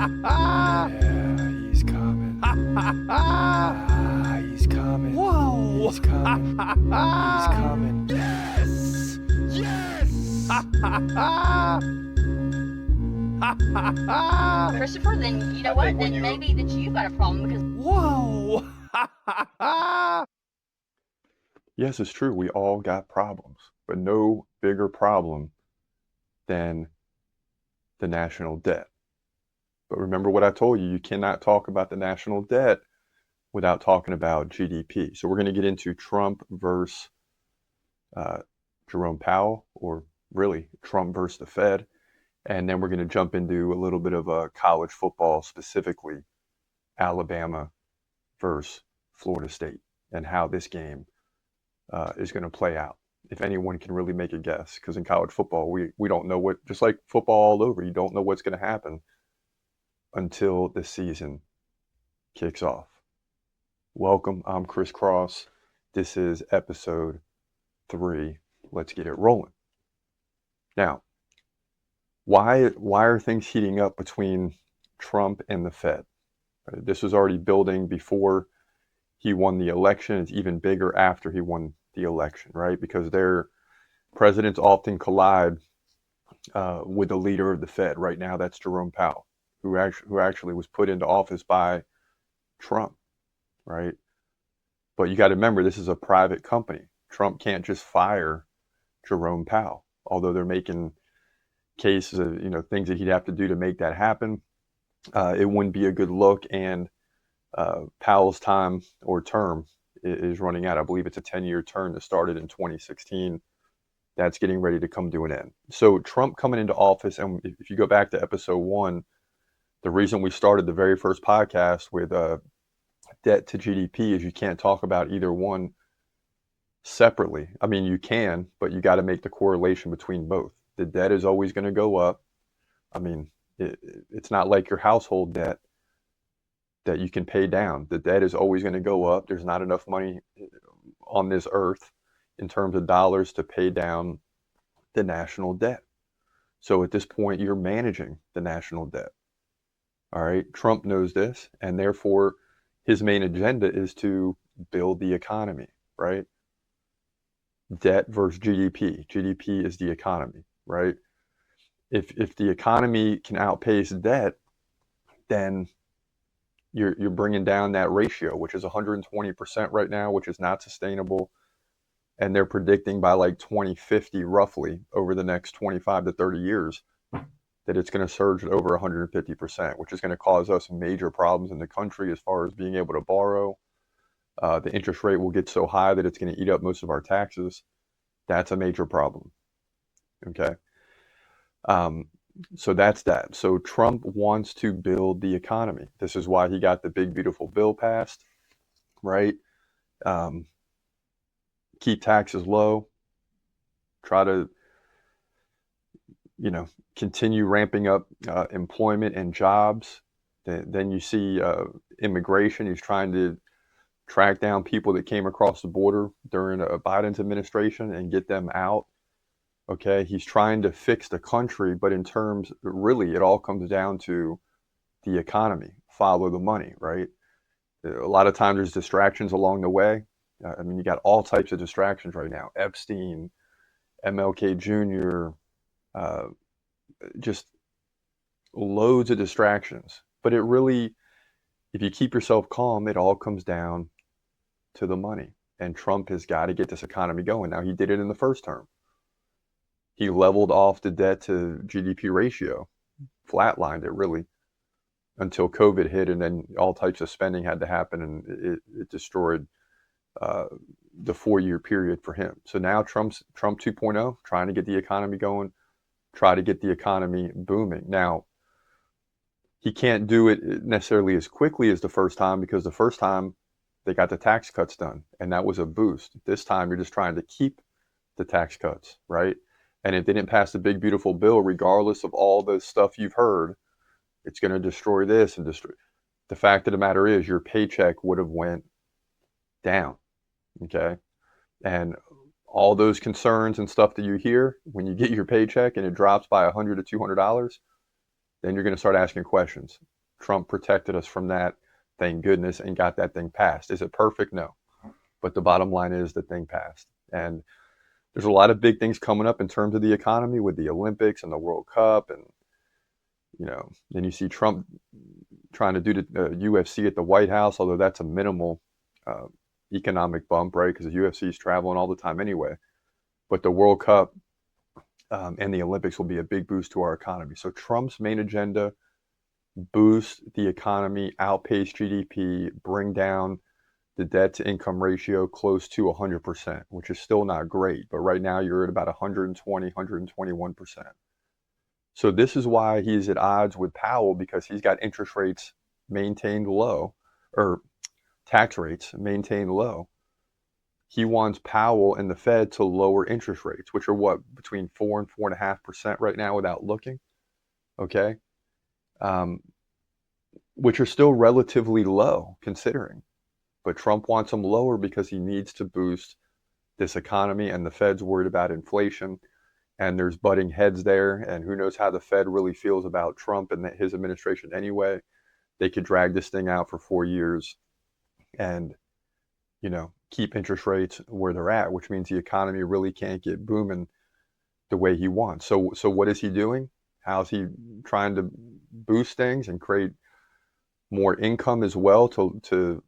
Yeah, he's coming. He's coming. Whoa! He's coming. He's coming. Yes! Yes! Christopher, then you know I what? think when Then you- maybe that you've got a problem because Whoa! Yes, it's true. We all got problems, but no bigger problem than the national debt. But remember what I told you, you cannot talk about the national debt without talking about GDP. So we're going to get into Trump versus Jerome Powell, or really Trump versus the Fed. And then we're going to jump into a little bit of college football, specifically Alabama versus Florida State, and how this game is going to play out. If anyone can really make a guess, because in college football, we don't know what, just like football all over, you don't know what's going to happen until the season kicks off. Welcome, I'm Chris Cross. This is episode 3. Let's get it rolling. Now, why are things heating up between Trump and the Fed? This was already building before he won the election. It's even bigger after he won the election, right? Because their presidents often collide with the leader of the Fed. Right now, that's Jerome Powell, who actually was put into office by Trump, right? But you got to remember, this is a private company. Trump can't just fire Jerome Powell, although they're making cases of things that he'd have to do to make that happen. It wouldn't be a good look, and Powell's time or term is running out. I believe it's a 10-year term that started in 2016. That's getting ready to come to an end. So Trump coming into office, and if you go back to episode 1, the reason we started the very first podcast with debt to GDP is you can't talk about either one separately. I mean, you can, but you got to make the correlation between both. The debt is always going to go up. I mean, it's not like your household debt that you can pay down. The debt is always going to go up. There's not enough money on this earth in terms of dollars to pay down the national debt. So at this point, you're managing the national debt. All right. Trump knows this, and therefore his main agenda is to build the economy, right? Debt versus GDP. GDP is the economy, right? If the economy can outpace debt, then you're bringing down that ratio, which is 120% right now, which is not sustainable. And they're predicting by like 2050, roughly over the next 25 to 30 years, that it's going to surge at over 150%, which is going to cause us major problems in the country as far as being able to borrow. The interest rate will get so high that it's going to eat up most of our taxes. That's a major problem. Okay. So that's that. So Trump wants to build the economy. This is why he got the big, beautiful bill passed, right? Keep taxes low, try to, continue ramping up employment and jobs. Then you see immigration. He's trying to track down people that came across the border during Biden's administration and get them out. Okay, he's trying to fix the country, but in terms, really, it all comes down to the economy. Follow the money, right? A lot of times there's distractions along the way. I mean, you got all types of distractions right now. Epstein, MLK Jr., just loads of distractions. But it really, if you keep yourself calm, it all comes down to the money. And Trump has got to get this economy going. Now, he did it in the first term. He leveled off the debt to GDP ratio, flatlined it really, until COVID hit, and then all types of spending had to happen, and it destroyed the 4-year period for him. So now Trump 2.0, trying to get the economy going, try to get the economy booming. Now, he can't do it necessarily as quickly as the first time, because the first time they got the tax cuts done, and that was a boost. This time you're just trying to keep the tax cuts, right? And if they didn't pass the big, beautiful bill, regardless of all the stuff you've heard, it's going to destroy this and destroy. The fact of the matter is, your paycheck would have went down, okay? And all those concerns and stuff that you hear when you get your paycheck and it drops by $100 to $200, then you're going to start asking questions. Trump protected us from that, thank goodness, and got that thing passed. Is it perfect? No. But the bottom line is the thing passed. And there's a lot of big things coming up in terms of the economy with the Olympics and the World Cup. And, then you see Trump trying to do the UFC at the White House, although that's a minimal economic bump, right? Because the UFC is traveling all the time anyway. But the World Cup and the Olympics will be a big boost to our economy. So Trump's main agenda: boost the economy, outpace GDP, bring down the debt to income ratio close to 100%, which is still not great. But right now you're at about 120, 121%. So this is why he's at odds with Powell, because he's got interest rates maintained low, or tax rates maintained low. He wants Powell and the Fed to lower interest rates, which are what, between 4 and 4.5% right now without looking, okay? Which are still relatively low considering. But Trump wants them lower because he needs to boost this economy, and the Fed's worried about inflation, and there's butting heads there, and who knows how the Fed really feels about Trump and his administration anyway. They could drag this thing out for 4 years and, keep interest rates where they're at, which means the economy really can't get booming the way he wants. So what is he doing? How's he trying to boost things and create more income as well to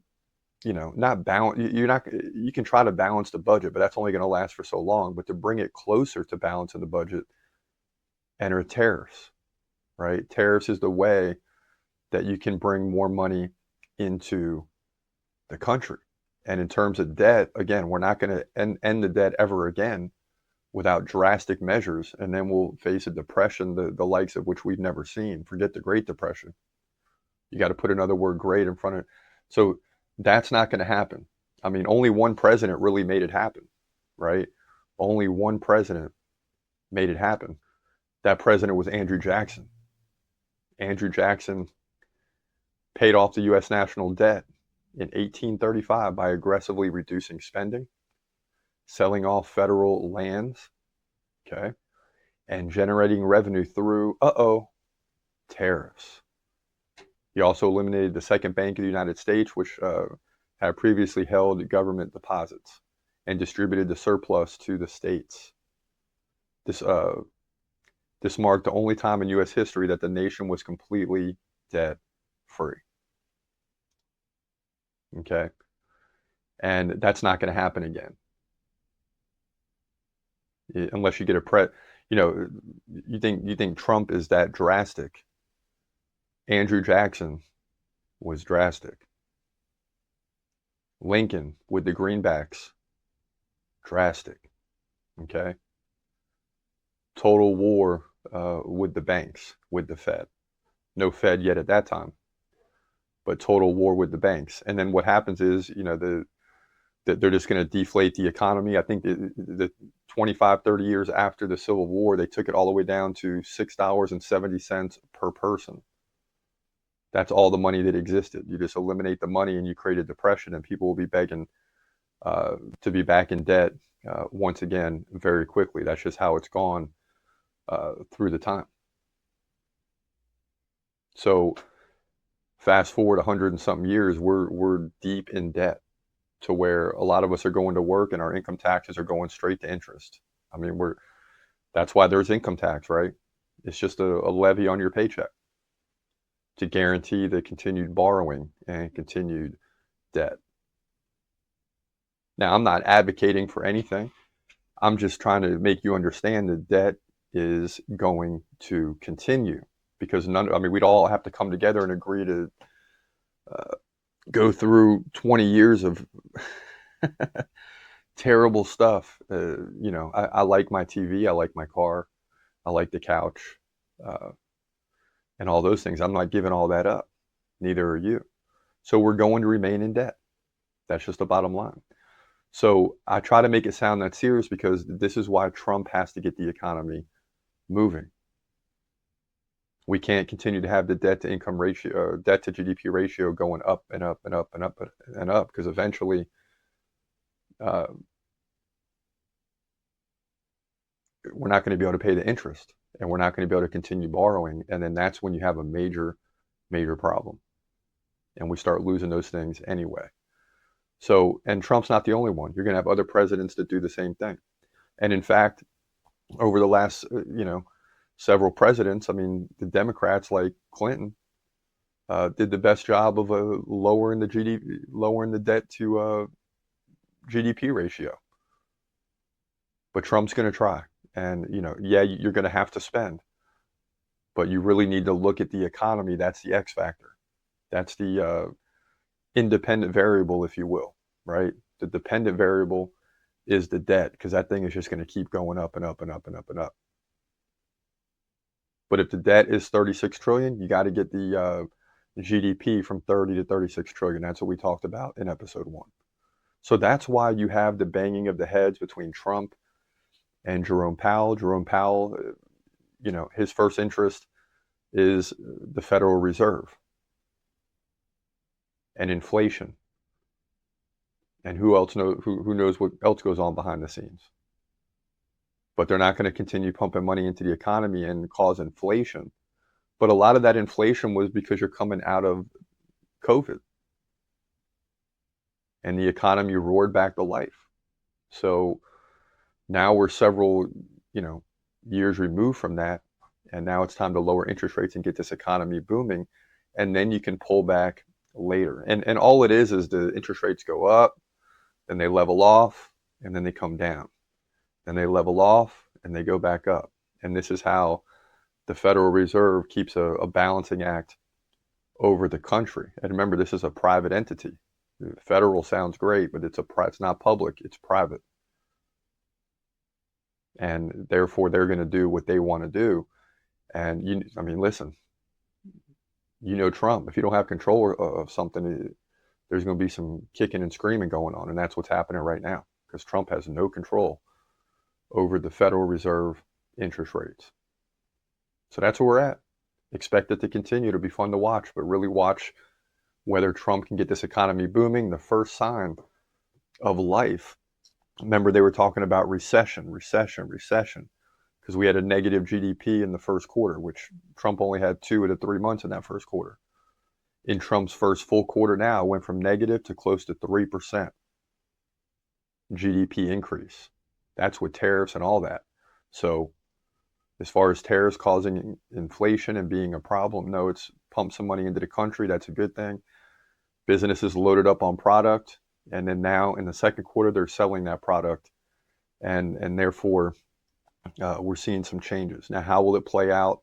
not balance? You can try to balance the budget, but that's only going to last for so long. But to bring it closer to balancing the budget, enter tariffs, right? Tariffs is the way that you can bring more money into the country. And in terms of debt, again, we're not going to end the debt ever again without drastic measures. And then we'll face a depression, the likes of which we've never seen. Forget the Great Depression. You got to put another word great in front of it. So that's not going to happen. I mean, only one president really made it happen, right? Only one president made it happen. That president was Andrew Jackson. Andrew Jackson paid off the U.S. national debt in 1835 by aggressively reducing spending, selling off federal lands, okay, and generating revenue through, tariffs. He also eliminated the Second Bank of the United States, which had previously held government deposits, and distributed the surplus to the states. This marked the only time in U.S. history that the nation was completely debt-free. Okay, and that's not going to happen again, unless you get you think Trump is that drastic. Andrew Jackson was drastic. Lincoln with the greenbacks, drastic. Okay, total war with the banks, with the Fed. No Fed yet at that time, but total war with the banks. And then what happens is, they're just going to deflate the economy. I think the 25, 30 years after the Civil War, they took it all the way down to $6.70 per person. That's all the money that existed. You just eliminate the money and you create a depression, and people will be begging to be back in debt once again very quickly. That's just how it's gone through the time. So fast forward 100 and something years, we're deep in debt to where a lot of us are going to work and our income taxes are going straight to interest. I mean, that's why there's income tax, right? It's just a levy on your paycheck to guarantee the continued borrowing and continued debt. Now, I'm not advocating for anything. I'm just trying to make you understand that debt is going to continue, because we'd all have to come together and agree to go through 20 years of terrible stuff. I like my TV, I like my car, I like the couch, and all those things. I'm not giving all that up. Neither are you. So we're going to remain in debt. That's just the bottom line. So I try to make it sound that serious because this is why Trump has to get the economy moving. We can't continue to have the debt to income ratio, debt to GDP ratio going up and up and up and up and up, because eventually we're not going to be able to pay the interest, and we're not going to be able to continue borrowing. And then that's when you have a major major problem. And we start losing those things anyway. So, and Trump's not the only one. You're going to have other presidents that do the same thing. And in fact, over the last, several presidents, I mean, the Democrats like Clinton did the best job of lowering the debt to GDP ratio. But Trump's going to try, and yeah, you're going to have to spend, but you really need to look at the economy. That's the X factor. That's the independent variable, if you will, right? The dependent variable is the debt, because that thing is just going to keep going up and up and up and up and up. But if the debt is 36 trillion, you got to get the GDP from 30 to 36 trillion. That's what we talked about in episode 1. So that's why you have the banging of the heads between Trump and Jerome Powell. Jerome Powell, his first interest is the Federal Reserve and inflation. And who knows what else goes on behind the scenes. But they're not going to continue pumping money into the economy and cause inflation. But a lot of that inflation was because you're coming out of COVID. And the economy roared back to life. So now we're several, years removed from that. And now it's time to lower interest rates and get this economy booming. And then you can pull back later. And all it is the interest rates go up, then they level off, and then they come down. Then they level off, and they go back up. And this is how the Federal Reserve keeps a balancing act over the country. And remember, this is a private entity. Federal sounds great, but it's not public, it's private. And therefore, they're going to do what they want to do. And listen, Trump, if you don't have control of something, there's going to be some kicking and screaming going on. And that's what's happening right now, because Trump has no control over the Federal Reserve interest rates. So that's where we're at. Expect it to continue to be fun to watch, but really watch whether Trump can get this economy booming. The first sign of life, remember they were talking about recession, because we had a negative GDP in the first quarter, which Trump only had 2 out of 3 months in that first quarter. In Trump's first full quarter now, it went from negative to close to 3% GDP increase. That's with tariffs and all that. So as far as tariffs causing inflation and being a problem, no, it's pumped some money into the country. That's a good thing. Businesses loaded up on product, and then now in the second quarter, they're selling that product, and therefore we're seeing some changes. Now, how will it play out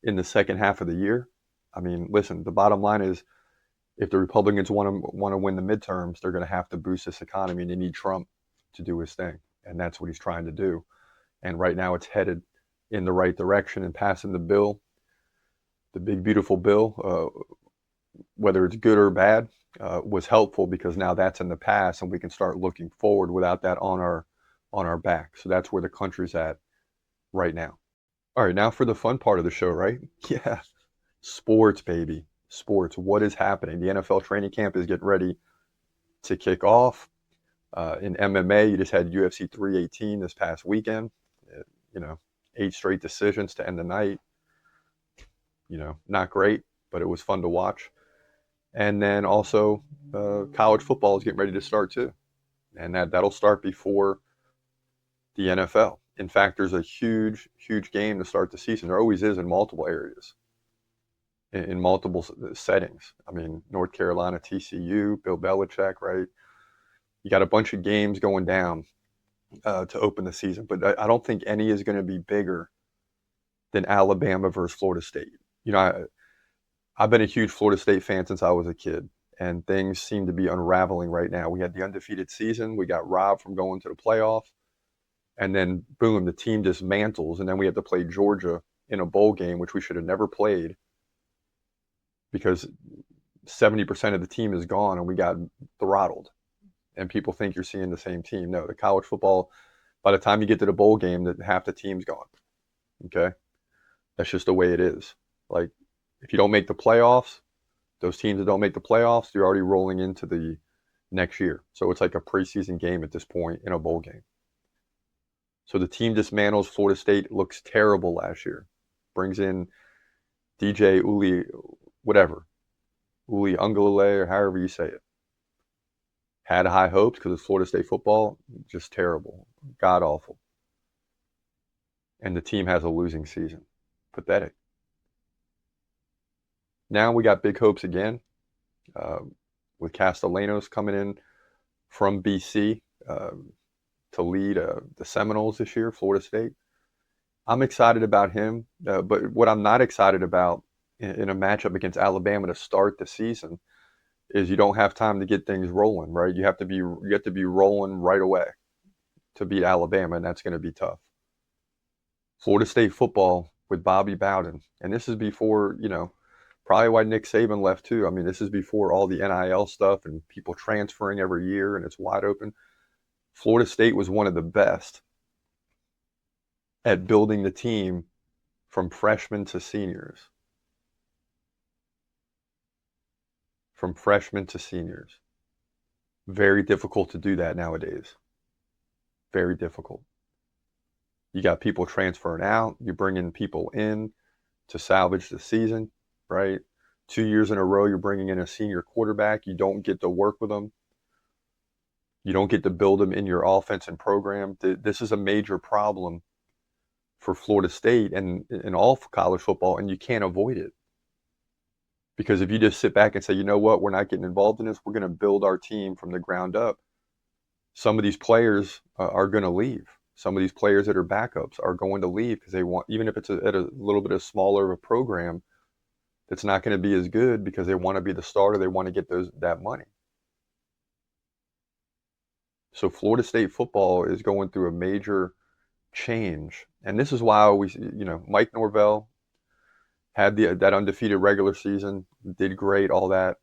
in the second half of the year? I mean, listen, the bottom line is if the Republicans want to win the midterms, they're going to have to boost this economy, and they need Trump to do his thing. And that's what he's trying to do. And right now it's headed in the right direction, and passing the bill, the big, beautiful bill, whether it's good or bad, was helpful, because now that's in the past and we can start looking forward without that on our back. So that's where the country's at right now. All right, now for the fun part of the show, right? Yeah. Sports, baby. Sports. What is happening? The NFL training camp is getting ready to kick off. In MMA, you just had UFC 318 this past weekend. 8 straight decisions to end the night. Not great, but it was fun to watch. And then also, college football is getting ready to start too. And that'll start before the NFL. In fact, there's a huge, huge game to start the season. There always is in multiple areas, in multiple settings. I mean, North Carolina, TCU, Bill Belichick, right? You got a bunch of games going down to open the season, but I don't think any is going to be bigger than Alabama versus Florida State. I've been a huge Florida State fan since I was a kid, and things seem to be unraveling right now. We had the undefeated season. We got robbed from going to the playoff, and then boom, the team dismantles, and then we have to play Georgia in a bowl game, which we should have never played, because 70% of the team is gone and we got throttled. And people think you're seeing the same team. No, the college football, by the time you get to the bowl game, that half the team's gone. Okay? That's just the way it is. Like, if you don't make the playoffs, those teams that don't make the playoffs, you're already rolling into the next year. So it's like a preseason game at this point in a bowl game. So the team dismantles. Florida State looks terrible last year. Brings in DJ whatever, Uli Ungalale, or however you say it. Had high hopes because it's Florida State football, just terrible, god awful. And the team has a losing season. Pathetic. Now we got big hopes again with Castellanos coming in from BC to lead the Seminoles this year, Florida State. I'm excited about him, but what I'm not excited about in a matchup against Alabama to start the season is you don't have time to get things rolling, right? You have to be rolling right away to beat Alabama, and that's going to be tough. Florida State football with Bobby Bowden, and this is before, probably why Nick Saban left too. I mean, this is before all the NIL stuff and people transferring every year, and it's wide open. Florida State was one of the best at building the team from freshmen to seniors. From freshmen to seniors. Very difficult to do that nowadays. Very difficult. You got people transferring out. You bring in people in to salvage the season, right? 2 years in a row, you're bringing in a senior quarterback. You don't get to work with them. You don't get to build them in your offense and program. This is a major problem for Florida State and in all college football, and you can't avoid it. Because if you just sit back and say, you know what, we're not getting involved in this, we're going to build our team from the ground up, some of these players are going to leave. Some of these players that are backups are going to leave because they want, even if it's at a little bit of smaller of a program that's not going to be as good, because they want to be the starter, they want to get that money. So Florida State football is going through a major change. And this is why Mike Norvell had that undefeated regular season, did great, all that.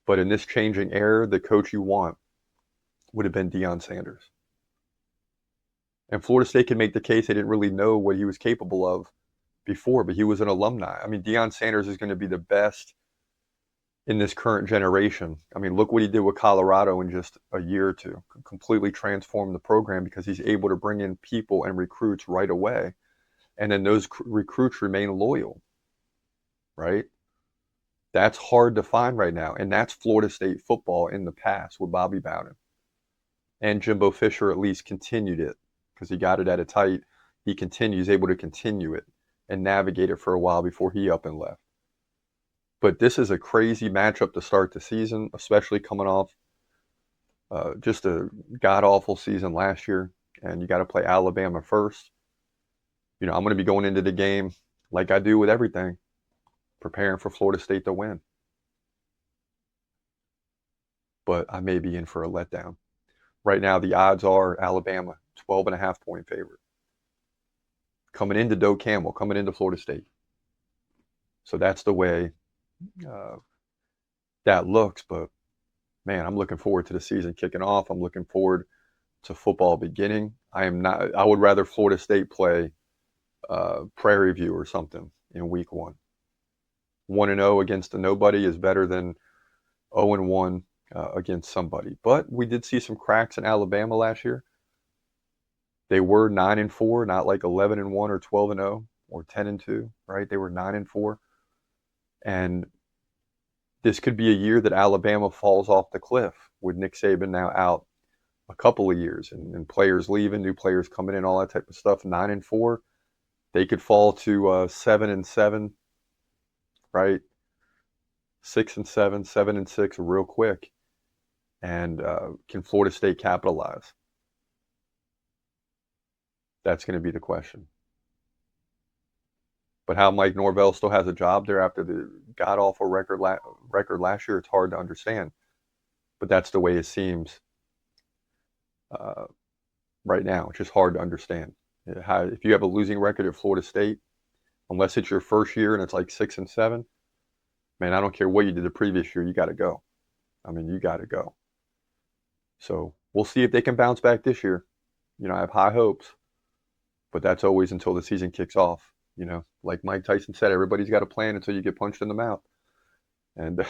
But in this changing era, the coach you want would have been Deion Sanders. And Florida State can make the case they didn't really know what he was capable of before, but he was an alumni. I mean, Deion Sanders is going to be the best in this current generation. I mean, look what he did with Colorado in just a year or two. Completely transformed the program because he's able to bring in people and recruits right away. And then those recruits remain loyal, right? That's hard to find right now. And that's Florida State football in the past with Bobby Bowden. And Jimbo Fisher at least continued it because he got it at a tight. He continues, able to continue it and navigate it for a while before he up and left. But this is a crazy matchup to start the season, especially coming off just a god-awful season last year. And you got to play Alabama first. I'm going to be going into the game like I do with everything, preparing for Florida State to win. But I may be in for a letdown. Right now, the odds are Alabama, 12.5-point favorite. Coming into Doak Campbell, coming into Florida State. So that's the way that looks. But, man, I'm looking forward to the season kicking off. I'm looking forward to football beginning. I would rather Florida State play Prairie View or something in week 1. 1-0 against a nobody is better than 0-1 against somebody. But we did see some cracks in Alabama last year. They were 9-4, not like 11-1 or 12-0 or 10-2, right? They were 9-4. And this could be a year that Alabama falls off the cliff with Nick Saban now out a couple of years and players leaving, new players coming in, all that type of stuff. 9-4, they could fall to 7-7, right? 6-7, 7-6 real quick. And can Florida State capitalize? That's going to be the question. But how Mike Norvell still has a job there after the god-awful record last year, it's hard to understand. But that's the way it seems right now. It's just hard to understand. If you have a losing record at Florida State, unless it's your first year and it's like 6-7, man, I don't care what you did the previous year, you got to go. I mean, you got to go. So we'll see if they can bounce back this year. I have high hopes, but that's always until the season kicks off. Like Mike Tyson said, everybody's got a plan until you get punched in the mouth. And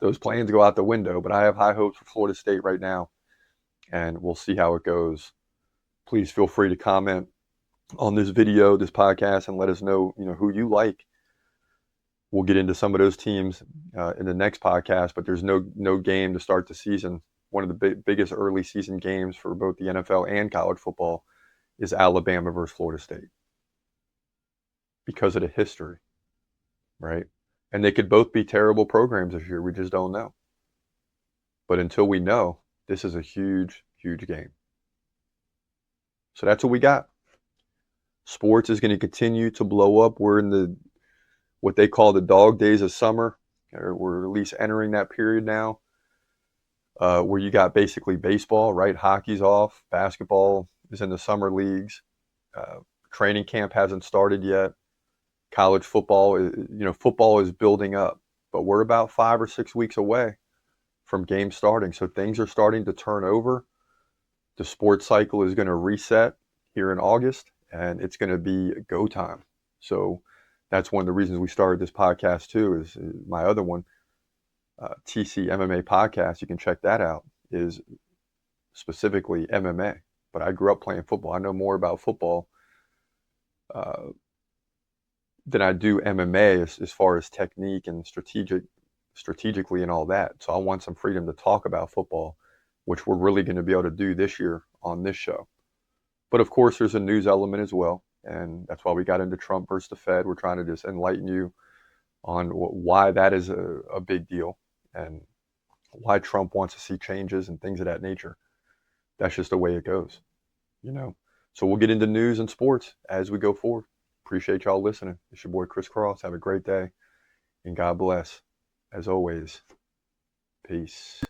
those plans go out the window. But I have high hopes for Florida State right now, and we'll see how it goes. Please feel free to comment on this video, this podcast, and let us know, who you like We'll get into some of those teams in the next podcast, but there's no game to start the season. One of the biggest early season games for both the NFL and college football is Alabama versus Florida State because of the history, right? And they could both be terrible programs this year. We just don't know. But until we know, this is a huge, huge game. So that's what we got. Sports is going to continue to blow up. We're in what they call the dog days of summer. We're at least entering that period now, where you got basically baseball, right? Hockey's off. Basketball is in the summer leagues. Training camp hasn't started yet. College football, football is building up, but we're about 5 or 6 weeks away from games starting. So things are starting to turn over. The sports cycle is going to reset here in August, and it's going to be go time. So that's one of the reasons we started this podcast too, is my other one, TC MMA podcast. You can check that out, is specifically MMA. But I grew up playing football. I know more about football than I do MMA as far as technique and strategically and all that. So I want some freedom to talk about football, which we're really going to be able to do this year on this show. But of course, there's a news element as well. And that's why we got into Trump versus the Fed. We're trying to just enlighten you on why that is a big deal and why Trump wants to see changes and things of that nature. That's just the way it goes, So we'll get into news and sports as we go forward. Appreciate y'all listening. It's your boy Chris Cross. Have a great day, and God bless. As always, peace.